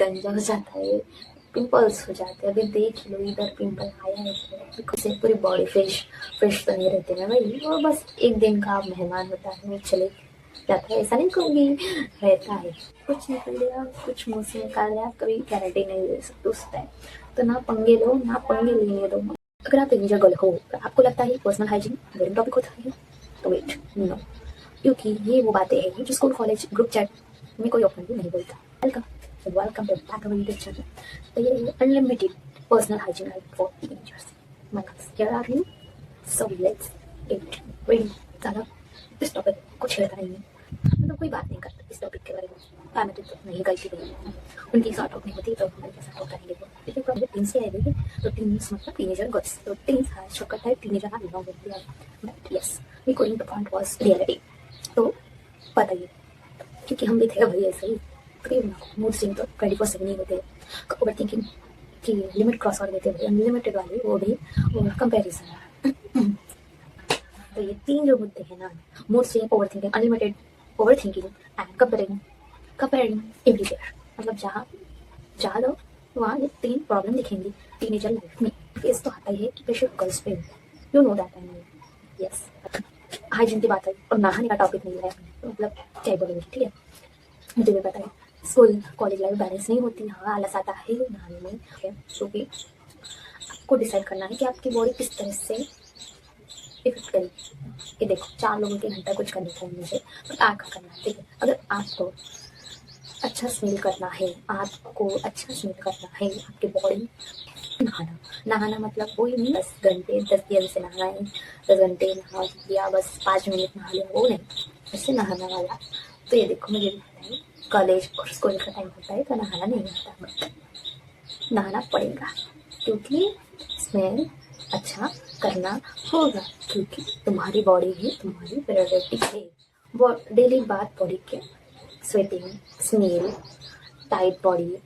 गंजा हो जाता है, पिंपल्स हो जाते हैं। अभी देख लो इधर पिंपल आया है बिकॉज से पूरी बॉडी फ्रेश फ्रेश तो नहीं रहती ना भाई, वो बस एक दिन का मेहमान होता है, वो चले जाता है, ऐसा नहीं कहूँगी, रहता है। कुछ निकल गया, कुछ मुंह से निकाल लिया, कभी गारंटी नहीं दे सकते उस टाइम। तो ना पंगे लो, ना पंगे लेने दो। अगर आप इंजर गर्ल हो, आपको लगता है पर्सनल हाइजीन बोरिंग टॉपिक होता है, तो वेट नो, क्योंकि ये वो बातें हैं जो स्कूल कॉलेज ग्रुप चैट में कोई ओपनली नहीं बोलता। Welcome welcome to back our YouTube channel. तो ये unlimited personal hygiene guide for teenagers. My guys, here are you, so let's get ready. ज़्यादा इस टॉपिक को छेड़ता नहीं है, मतलब कोई बात नहीं करता इस टॉपिक के बारे में। फैमिली तो नहीं गलती नहीं है, उनकी सॉर्ट आउट नहीं होती तो हमारे के साथ करेंगे। लेकिन प्रॉब्लम टीन से आएगी, तो टीन्स मतलब टीनेजर गर्ल्स, तो टीन्स है शॉर्टकट है टीनेजर का बिलोंग करती है। But yes, we going the point was reality. तो बताइए, क्योंकि हम भी थे भाई ऐसे ही, मूड स्विंग तो 24/7 ही होते हैं। ओवर थिंकिंग की लिमिट क्रॉस कर देते हैं, अनलिमिटेड वाली, वो भी कंपेरिजन। तो ये तीन जो मुद्दे हैं ना, mood swing, over thinking, unlimited over thinking and comparing everywhere, मतलब जहाँ जहाँ लो वहाँ ये तीन प्रॉब्लम दिखेंगी टीनेजर लाइफ में। फेस तो आता ही है कि प्रेशर गर्ल्स पे, you know that and yes. Hygiene की बात है और नहाने का टॉपिक नहीं है, तो मतलब क्या बोलेंगे, ठीक है। मुझे भी पता है स्कूल कॉलेज लाइफ बैलेंस नहीं होती, हाँ आलस आता है नहाने में, ठीक है। क्योंकि आपको डिसाइड करना है कि आपकी बॉडी किस तरह से इफेक्ट करेगी। ये देखो, 4 लोगों के घंटा कुछ करने का मुझे, बट आपका करना है, ठीक है। अगर आपको अच्छा स्मेल करना है, आपको अच्छा स्मेल करना है, आपकी बॉडी नहाना नहाना मतलब वही नहीं 10 घंटे 10 दिन से नहाना है, 10 घंटे नहा लिया, बस 5 मिनट नहा लिया, वो नहीं, ऐसे नहाना वाला। तो ये देखो, मुझे भी पता है कॉलेज और स्कूल का टाइम होता है तो नहाना नहीं आता, बट नहाना पड़ेगा क्योंकि स्मेल अच्छा करना होगा, क्योंकि तुम्हारी बॉडी ही तुम्हारी प्रायोरिटी है। वो डेली बात बॉडी के स्वेटिंग, स्मेल, टाइट बॉडी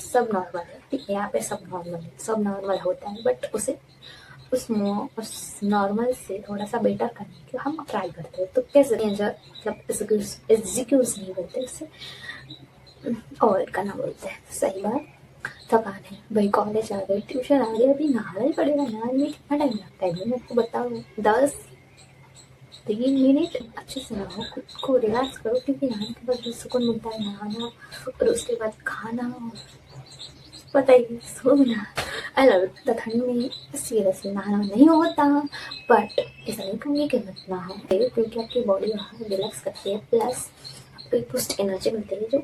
सब नॉर्मल है, ठीक है। यहाँ पे सब नॉर्मल है, सब नॉर्मल होता है, बट उस नॉर्मल से थोड़ा सा बेटर करने के हम ट्राई करते हैं। तो कैसे मतलब एग्जीक्यूट नहीं करते, उससे और करना बोलते हैं। सही बात, थकान है भाई, कॉलेज आ गए, ट्यूशन आ गए, अभी नहाना ही पड़ेगा। नहाने में कितना टाइम लगता है मैं आपको बताऊँ, 10-3 मिनट। अच्छे से नहाओ, खुद को रिलैक्स करो, क्योंकि नहाने के बाद जो सुकून मिलता है, नहाना और उसके बाद खाना, पता ही सोना। I love it. ठंड में सीरियसली नहाना नहीं होता, बट ऐसा नहीं कहूँगी कि मत नहाओ, क्योंकि आपकी बॉडी वहाँ रिलैक्स करती है, प्लस आपको एक बूस्ट एनर्जी मिलती है। जो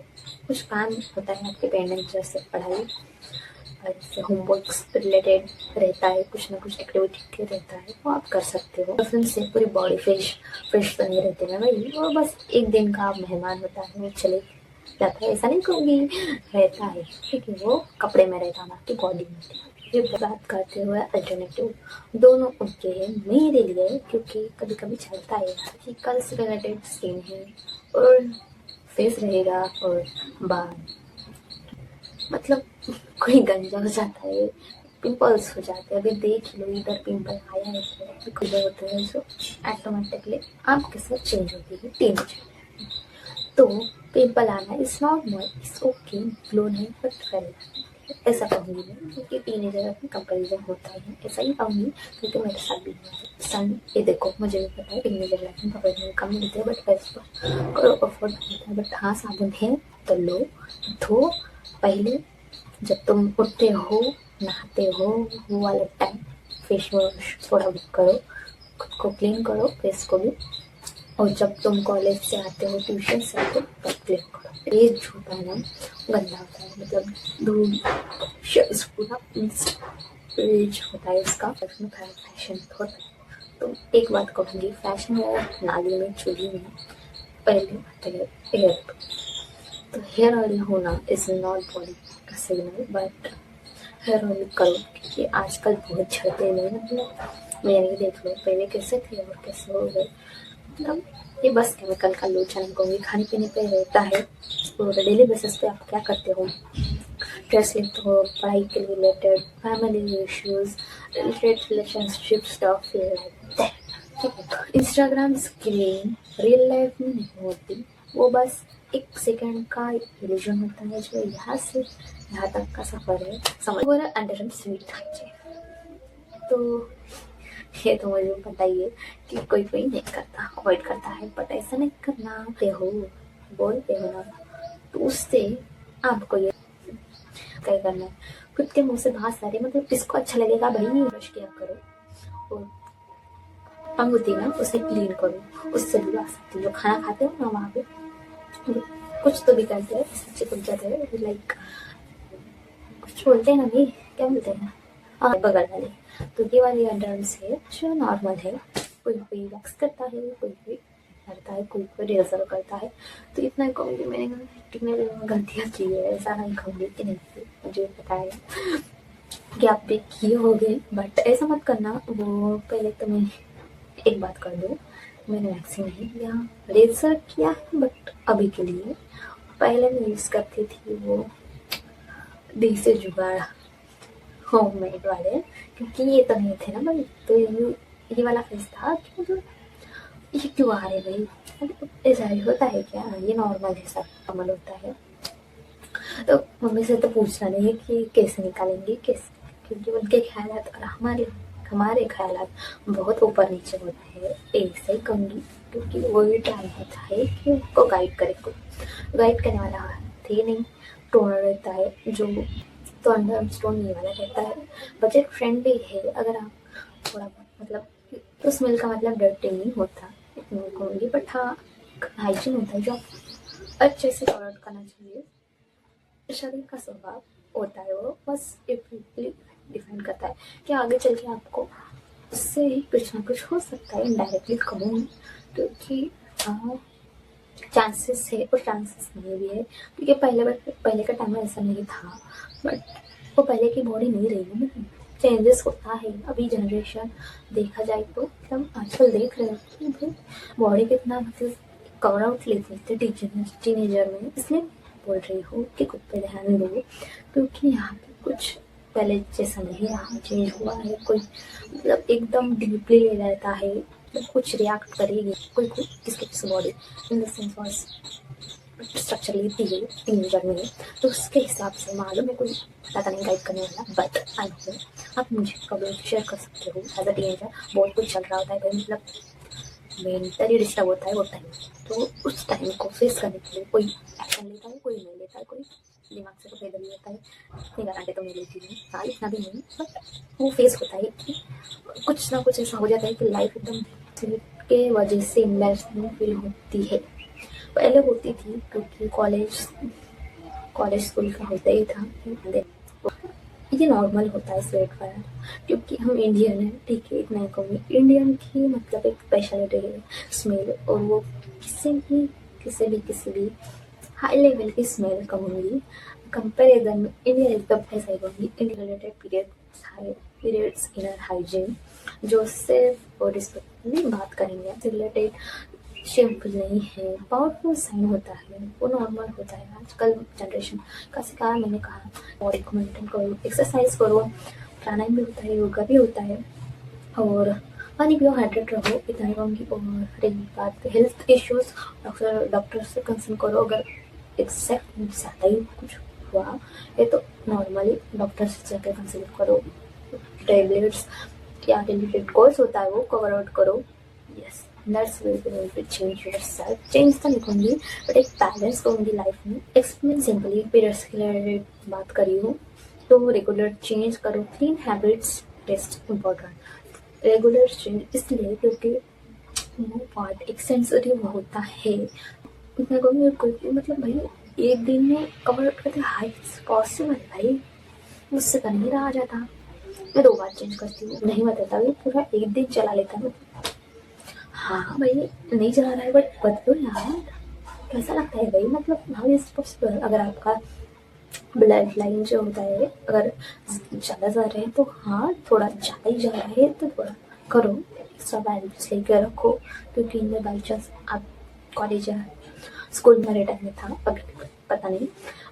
कुछ काम होता है आपके पेरेंट्स, जैसे पढ़ाई और जैसे होमवर्क रिलेटेड रहता है, कुछ ना कुछ एक्टिविटी के रहता है, वो आप कर सकते हो। फिर से पूरी बॉडी फ्रेश फ्रेश तो नहीं रहती ना भाई, वो बस एक दिन का मेहमान होता है, वो चले जाता है, ऐसा नहीं कहूँगी, रहता है, ठीक है। वो कपड़े में रहता है, आपकी बॉडी में। ये बात करते हुए अल्टरनेटिव दोनों ओके है मेरे लिए, क्योंकि कभी कभी चलता है कि कल से रिलेटेड स्किन है और फेस रहेगा और बाल, मतलब कोई गंजा हो जाता है, पिंपल्स हो जाते हैं। अभी देख लो इधर पिंपल आया है, कुछ होते हैं जो ऑटोमेटिकली आपके साथ चेंज होती है टीनेज। तो पिंपल आना is normal, it's okay, glow नहीं बट करेगा, ऐसा कहूँगी मैं, क्योंकि टीनेजर में कंपेरिजन होता है, ऐसा ही कहूँगी, क्योंकि मेरे साथ भी सन। ये देखो, मुझे भी पता है टीनेजर लाइफ में कंपेरिजन कम मिलते हैं, बट पैसे तो अफोर्ड होता है। बट हाँ, साबुन है तो लो, धो पहले, जब तुम उठते हो, नहाते हो, वो वाला टाइम फेस वॉश थोड़ा बहुत करो, खुद को क्लीन करो, फेस को भी। और जब तुम कॉलेज से आते हो, ट्यूशन से आते हो, तब क्लीन करो। फेस होता है ना, गंदा होता है, मतलब धूल पूरा पेज होता है इसका, उसमें फैशन होता है। तो एक बात कहूँगी, फैशन है नाली में, चूल्ही में, पहले आते हैं हेयर। तो हेयर ऑयल होना इज नॉट बॉडी का सिग्नल, बट हेयर ऑयल करो, क्योंकि आजकल बहुत झड़ते नहीं, मतलब मेरे देख लो पहले कैसे थे और कैसे हो गए, मतलब ये बस केमिकल का लोचा नहीं कहूँगी, खाने पीने पे रहता है। तो डेली बेसिस पे आप क्या करते हो, स्ट्रेस लेते हो, पढ़ाई के लिए related, family issues related, relationship stuff like that, ठीक है। इंस्टाग्राम स्क्रीन रियल लाइफ में नहीं होती, वो बस एक सेकंड का इल्यूजन होता है जो यहाँ से यहाँ तक का सफर है, समझ पूरा अंडर एंड स्वीट था। तो ये तो मुझे पता ही है कि कोई कोई नहीं करता, अवॉइड करता है, बट ऐसा नहीं करना। ते हो बोलते हो ना, तो उससे आपको ये क्या करना है, खुद के मुंह से बहुत सारे मतलब किसको अच्छा लगेगा भाई, ब्रश किया करो और अंगूठी ना उसे क्लीन करो, उससे भी आ सकती है। जो खाना खाते हो ना वहाँ पे कुछ तो भी करते हैं, सच्ची कुछ जाते हैं लाइक कुछ बोलते हैं ना भाई, क्या बोलते हैं, हाँ बगल वाले। तो ये वाली अंडरआर्म्स है जो नॉर्मल है, कोई कोई वैक्स करता है, कोई कोई करता है, कोई कोई रेजर करता है। तो इतना कहूँगी, मैंने गलतियाँ की है, ऐसा नहीं कहूँगी कि नहीं की, मुझे पता है कि आप भी किए होगे, बट ऐसा मत करना। वो पहले तो मैं एक बात कर दूँ, मैंने वैक्सीन नहीं किया, रेजर किया है बट अभी के लिए। पहले मैं यूज़ करती थी वो देसी जुगाड़ होममेड वाले, क्योंकि ये तो नहीं थे ना भाई। तो ये वाला फेस था कि मतलब ये क्यों आ रहे भाई, मतलब ऐसा ही होता है क्या, ये नॉर्मल है, सब नॉर्मल होता है। तो मम्मी से तो पूछना नहीं है कि कैसे निकालेंगे कैसे, क्योंकि उनके ख्यालात और हमारे हमारे ख्यालात बहुत ऊपर नीचे होते हैं, ऐसे ही कहूँगी। क्योंकि वो भी ट्राई होता है कि उनको गाइड करे, को गाइड करने वाला थे नहीं, टोनर रहता है जो, तो अंडर स्टोन ये वाला रहता है, बजट फ्रेंडली है। अगर आप थोड़ा मतलब, तो स्मेल का मतलब डर्टी नहीं होता इतना कहूँगी, बट हाँ हाइजीन होता है जो आप अच्छे से टॉलरेट करना चाहिए। शरीर का स्वभाव होता है वो, बस डिफाइन करता है कि आगे चल के आपको उससे ही कुछ ना कुछ हो सकता है, इनडायरेक्टली कहूँ, क्योंकि चांसेस है और चांसेस नहीं भी है। क्योंकि पहले का टाइम में ऐसा नहीं था, बट वो पहले की बॉडी नहीं रही है, चेंजेस होता है। अभी जनरेशन देखा जाए तो मतलब आजकल देख रहे हो कि भाई बॉडी कितना मतलब कवर आउट लेते थे टीनेजर में, इसलिए बोल रही हूँ कि खुद पे ध्यान दो, क्योंकि यहाँ पे कुछ पहले जैसा नहीं रहा, चेंज हुआ है। कोई मतलब एकदम डीपली ले लेता है, मतलब कुछ रिएक्ट करेगी कोई कोई किसकी किस body in the sense structure लेती है टीनेजर में, तो उसके हिसाब से मालूम है कोई पता नहीं गाइड करने वाला, बट आई नो आप मुझे कभी शेयर कर सकते हो। एज अ टीनेजर बहुत कुछ चल रहा होता है, मतलब मेंटली डिस्टर्ब होता है वो टाइम, तो उस टाइम को फेस करने के लिए कोई एक्शन लेता है, कोई नहीं लेता है, कोई दिमाग से तो पैदल ही होता है। नहीं गारंटी तो मैं लेती हूँ, हाँ इतना भी नहीं, बट वो फेस होता है कि कुछ ना कुछ ऐसा हो जाता है कि लाइफ एकदम के वजह से एम्बैरेसमेंट फील होती है। पहले होती थी क्योंकि कॉलेज स्कूल का होता ही था, ये नॉर्मल होता है स्वेट वाला, क्योंकि हम इंडियन हैं, ठीक है इतना ही कहूँगी। इंडियन की मतलब एक स्पेशलिटी है स्मेल, और वो किसी भी हाई लेवल की स्मेल कहूँगी। कंपेरिजन में India is the best I कहूँगी। India related periods inner hygiene, जो सिर्फ बॉडी में बात करेंगे रिलेटेड, शेमफुल नहीं है, पावरफुल साइन होता है, वो नॉर्मल होता है। आजकल जनरेशन का शिकार, मैंने कहा बॉडी को मेंटेन करो, एक्सरसाइज करो, प्राणायाम भी होता है, योगा भी होता है, और पानी पियो, हाइड्रेट रहो, इतना ही कहूँगी। और रही बात हेल्थ इश्यूज, डॉक्टर से कंसल्ट करो। अगर एक्सेप्ट ज़्यादा ही कुछ हुआ है तो नॉर्मली डॉक्टर से जाकर कंसल्ट करो, टैबलेट्स या रिलेटेड कोर्स होता है वो कवर आउट करो। Yes that's will change yourself, change तो नहीं कहूँगी बट एक बैलेंस कहूँगी लाइफ में। एक्सप्लेन सिंपली पीरियड्स के रिलेटेड बात करी हूँ, तो रेगुलर चेंज करो, clean habits test important. Regular change इसलिए क्योंकि वो पार्ट एक सेंसिटिव होता है, मैं कहूँगी कोई मतलब भाई एक दिन में कवर करते हाई पॉसिबल भाई, मुझसे कर नहीं रहा जाता। मैं 2 बार चेंज करती हूँ, नहीं बताता भाई पूरा एक दिन चला लेता हूँ। हाँ भाई नहीं चला रहा है बट बदलो यार, कैसा लगता है भाई, मतलब हाउ इज पॉसिबल। अगर आपका ब्लड लाइन जो होता है अगर ज़्यादा जा रहे हैं तो हाँ थोड़ा ज़्यादा ही जा रहा है तो थोड़ा करो, एक्स्ट्रा बैलेंस लेकर रखो। क्योंकि इनमें बाई चांस आप कॉलेज या स्कूल मेरे टाइम में था, अब पता नहीं,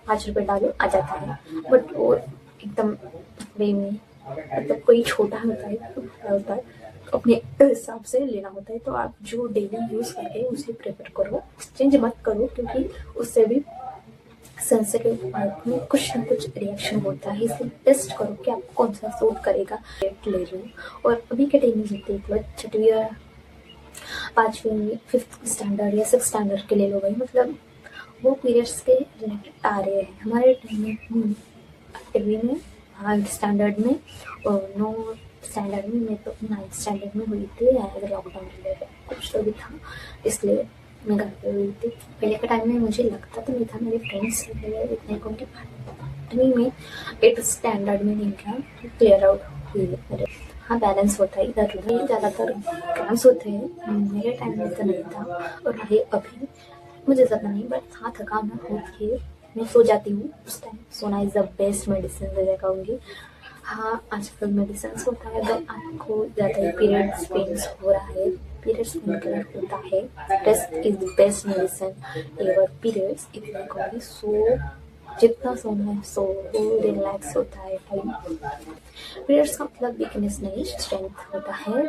5 रुपये डालो आ जाता है, बट वो एकदम वे में मतलब कोई छोटा होता है तो बड़ा होता है, अपने हिसाब से लेना होता है। तो आप जो डेली यूज़ करते हैं उसे प्रेफर करो, एक्सचेंज मत करो, क्योंकि उससे भी सेंसिटिव पार्ट में कुछ ना कुछ रिएक्शन होता है। इसलिए टेस्ट करो कि आपको कौन सा सूट करेगा। रेट ले रही हूँ और अभी के टाइम में जब देख लो, छठवीं या पाँचवीं फिफ्थ स्टैंडर्ड या सिक्स स्टैंडर्ड के ले लो भाई, मतलब वो पीरियड्स के रिलेटेड आ रहे हैं। हमारे टाइम में आठवीं में, हाँ स्टैंडर्ड में, और नो स्टैंडर्ड में, मैं तो नाइन्थ स्टैंडर्ड में हुई थी। अगर लॉकडाउन रिलेटेड कुछ तो भी था, इसलिए मैं घर पे हुई थी। पहले के टाइम में मुझे लगता तो नहीं था, मेरे फ्रेंड्स इतने को कि आठवीं में एट स्टैंडर्ड में नहीं था, क्लियर आउट हुई है मेरे। हाँ बैलेंस होता है इधर उधर, ज़्यादातर क्लास होते हैं, मेरे टाइम में तो नहीं था। और रहे अभी मुझे ज़्यादा नहीं, बट हाँ थकान होती है, मैं सो जाती हूँ उस टाइम। सोना इज़ द बेस्ट मेडिसिन मैं कहूँगी। हाँ आजकल मेडिसिन होता है, अगर आपको ज़्यादा पीरियड्स पेन्स हो रहा है, पीरियड्स पेन कलर होता है, rest is the best medicine ever periods. इतने कहूँगी सो, जितना सोना है सो, रिलैक्स होता है टाइम। पीरियड्स का मतलब वीकनेस नहीं, स्ट्रेंथ होता है।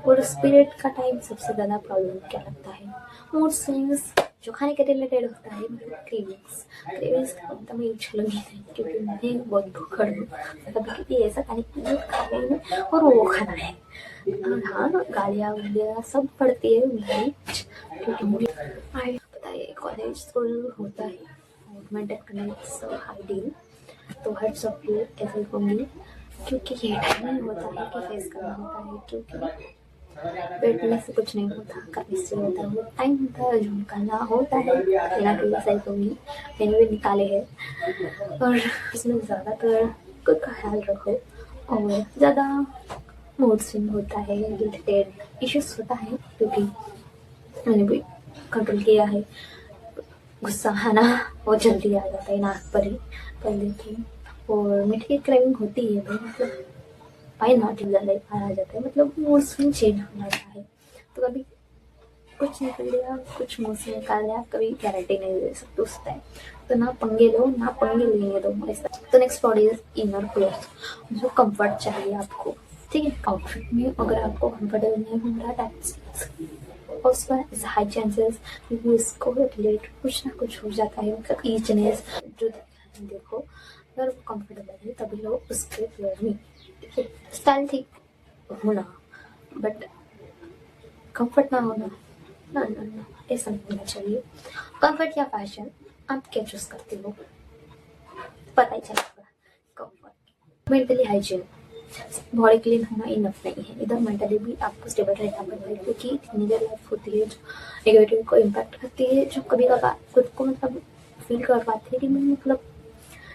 और उस पीरियड का टाइम सबसे ज़्यादा प्रॉब्लम क्या लगता है, मूड स्विंग्स, जो खाने के रिलेटेड होता है, मतलब क्रेविंग्स। क्रेविंग्स का मतलब मैं उछलूंगी नहीं, क्योंकि मैं बहुत भूखड़ हूँ। कभी कभी ऐसा खाने की खा रही हूँ और वो खाना है। और हाँ गालियाँ वगैरह सब पड़ती है भाई, क्योंकि मुझे पता है कॉलेज स्कूल होता है और मेंटेन करना इट्स आइडियल। तो हर सब लोग ऐसे कहूँगी, क्योंकि ये टाइम नहीं होता है कि फेस करना होता है, क्योंकि बैठने से कुछ नहीं होता, करने से होता है। वो टाइम होता है जो निकालना होता है, कहीं कहीं सही कहूँगी, मैंने भी निकाले हैं। और उसमें ज़्यादातर खुद का ख्याल रखो, और ज़्यादा मूड स्विंग होता है, रिलेटेड इश्यूज होता है, क्योंकि मैंने भी कंट्रोल किया है। गुस्सा आना वो जल्दी आ जाता है नाक पर ही पहले थी। और मीठी की क्रेविंग होती है भाई, मतलब भाई नॉट ज़्यादा आ जाता है, मतलब मूड स्विंग चेंज हो जाता है। तो कभी कुछ निकल गया, कुछ मुँह से निकाल लिया, कभी गारंटी नहीं दे सकते उस टाइम। तो ना पंगे लो, ना पंगे लेने दो ऐसा। तो next point is inner cloth, जो कंफर्ट चाहिए आपको, ठीक है। आउटफिट में अगर आपको कंफर्टेबल नहीं हो रहा, दैट्स उसका इज हाई चांसेस, क्योंकि इसको रिलेटेड कुछ ना कुछ हो जाता है, मतलब ईचनेस जो देखो। अगर वो कंफर्टेबल है तभी लोग उसके वेयर में, स्टाइल ठीक होना, बट कंफर्ट ना होना, ना ना ना, ऐसा नहीं होना चाहिए। कंफर्ट या फैशन, आप क्या चूज करते हो पता ही चलेगा। Comfort, mentally hygiene, body clean होना इनफ नहीं है, इधर मेंटली भी आपको स्टेबल रहना पड़ता है, क्योंकि टीनेजर लाइफ होती है जो नेगेटिव को इम्पैक्ट करती है, जो कभी कभार खुद को मतलब फील कर पाते हैं कि मतलब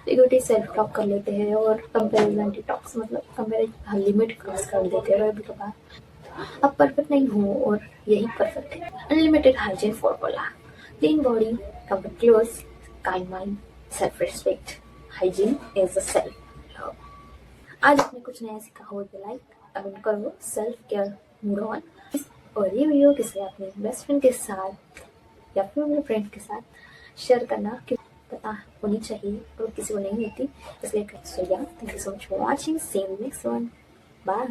नेगेटिव सेल्फ टॉक कर लेते हैं, और कंपेरिजन डिटॉक्स, मतलब कंपेरिजन लिमिट क्रॉस कर देते हैं कभी कभार। अब परफेक्ट नहीं हो और यही परफेक्ट है। Unlimited hygiene formula, clean body, comfort clothes, kind mind, self respect. Hygiene is a self love. आज आपने कुछ नया सीखा हो तो लाइक कमेंट करो, सेल्फ केयर मूड ऑन। और ये वीडियो किसी अपने बेस्ट फ्रेंड के साथ या फिर अपने फ्रेंड के साथ शेयर करना, कि पता होनी चाहिए और किसी को नहीं होती, इसलिए thank you so much for watching, see you next one, bye.